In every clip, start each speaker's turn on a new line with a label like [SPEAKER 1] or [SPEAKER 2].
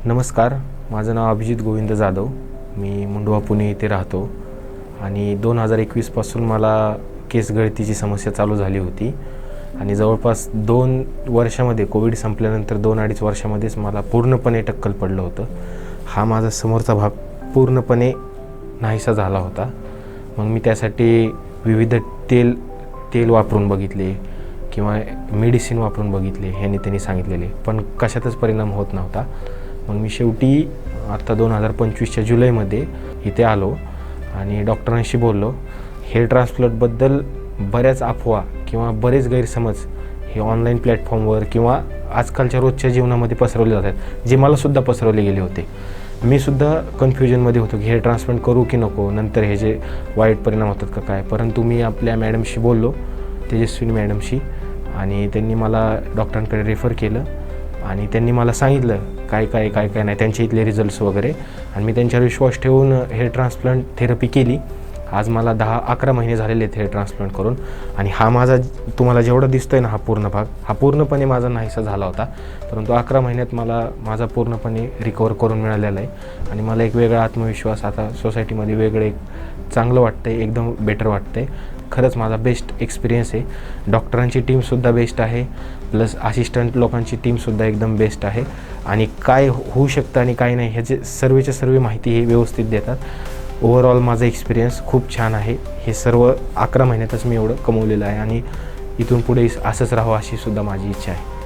[SPEAKER 1] नमस्कार, माझं नाव अभिजित गोविंद जाधव. मी मुंडवा पुणे येथे राहतो आणि 2021पासून मला केस गळतीची समस्या चालू झाली होती आणि जवळपास 2 वर्षामध्ये कोविड संपल्यानंतर 2-2.5 वर्षामध्येच मला पूर्णपणे टक्कल पडलं होतं. हा माझा समोरचा भाग पूर्णपणे नाहीसा झाला होता. मग मी त्यासाठी विविध तेल वापरून बघितले किंवा मेडिसिन वापरून बघितले, ह्याने त्यांनी सांगितलेले, पण कशातच परिणाम होत नव्हता. मग मी शेवटी आत्ता 2025च्या जुलैमध्ये इथे आलो आणि डॉक्टरांशी बोललो. हेअर ट्रान्सप्लांटबद्दल बऱ्याच अफवा किंवा बरेच गैरसमज हे ऑनलाईन प्लॅटफॉर्मवर किंवा आजकालच्या रोजच्या जीवनामध्ये पसरवले जातात, जे मलासुद्धा पसरवले गेले होते. मी सुद्धा कन्फ्युजनमध्ये होतो की हेअर ट्रान्सप्लांट करू की नको, नंतर हे जे वाईट परिणाम होतात का काय. परंतु मी आपल्या मॅडमशी बोललो, तेजस्विनी मॅडमशी, आणि त्यांनी मला डॉक्टरांकडे रेफर केलं आणि त्यांनी मला सांगितलं काय नाही त्यांचे इथले रिझल्ट्स वगैरे, आणि मी त्यांच्यावर विश्वास ठेवून हेअर ट्रान्सप्लांट थेरपी केली. आज मला 10-11 महिने झालेले आहेत हेअर ट्रान्सप्लांट करून, आणि हा माझा तुम्हाला जेवढा दिसतोय ना, हा पूर्ण भाग हा पूर्णपणे माझा नाहीसा झाला होता, परंतु 11 महिन्यात मला माझा पूर्णपणे रिकवर करून मिळालेला आहे. आणि मला एक वेगळा आत्मविश्वास, आता सोसायटीमध्ये वेगळं एक चांगलं वाटतं आहे, एकदम बेटर वाटतं आहे. खरंच माझा बेस्ट एक्सपिरियन्स आहे. डॉक्टरांची टीमसुद्धा बेस्ट आहे, प्लस असिस्टंट लोकांची टीमसुद्धा एकदम बेस्ट आहे, आणि काय होऊ शकतं आणि काय नाही ह्याचे सर्व माहिती हे व्यवस्थित देतात. ओव्हरऑल माझा एक्सपिरियन्स खूप छान आहे. हे सर्व 11 महिन्यातच मी एवढं कमवलेलं आहे आणि इथून पुढे असंच राहावं अशी सुद्धा माझी इच्छा आहे.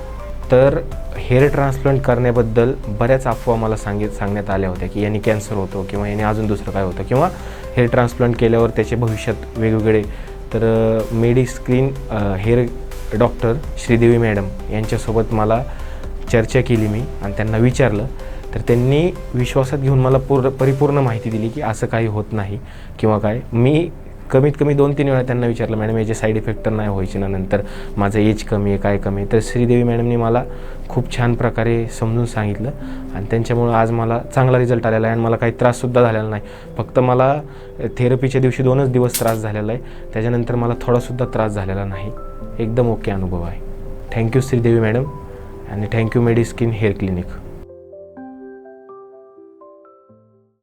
[SPEAKER 1] तर हेअर ट्रान्सप्लांट करण्याबद्दल बऱ्याच अफवा मला सांगण्यात आल्या होत्या की याने कॅन्सर होतो किंवा याने अजून दुसरं काय होतं, किंवा हेअर ट्रान्सप्लांट केल्यावर त्याचे भविष्यात वेगवेगळे. तर मेडिस्क्रीन हेअर डॉक्टर श्रीदेवी मॅडम यांच्यासोबत मला चर्चा केली मी आणि त्यांना विचारलं, तर त्यांनी विश्वासात घेऊन मला परिपूर्ण माहिती दिली की असं काही होत नाही किंवा काय. मी कमीत कमी 2-3 वेळा त्यांना विचारलं, मॅडम याचे साईड इफेक्ट तर नाही व्हायचे ना, नंतर माझं एज कमी आहे, काय कमी आहे. तर श्रीदेवी मॅडमनी मला खूप छान प्रकारे समजून सांगितलं आणि त्यांच्यामुळं आज मला चांगला रिझल्ट आलेला आहे आणि मला काही त्राससुद्धा झालेला नाही. फक्त मला थेरपीच्या दिवशी 2च दिवस त्रास झालेला आहे, त्याच्यानंतर मला थोडासुद्धा त्रास झालेला नाही. एकदम ओके अनुभव आहे. थँक्यू श्रीदेवी मॅडम आणि थँक्यू मेडिस्किन हेअर क्लिनिक.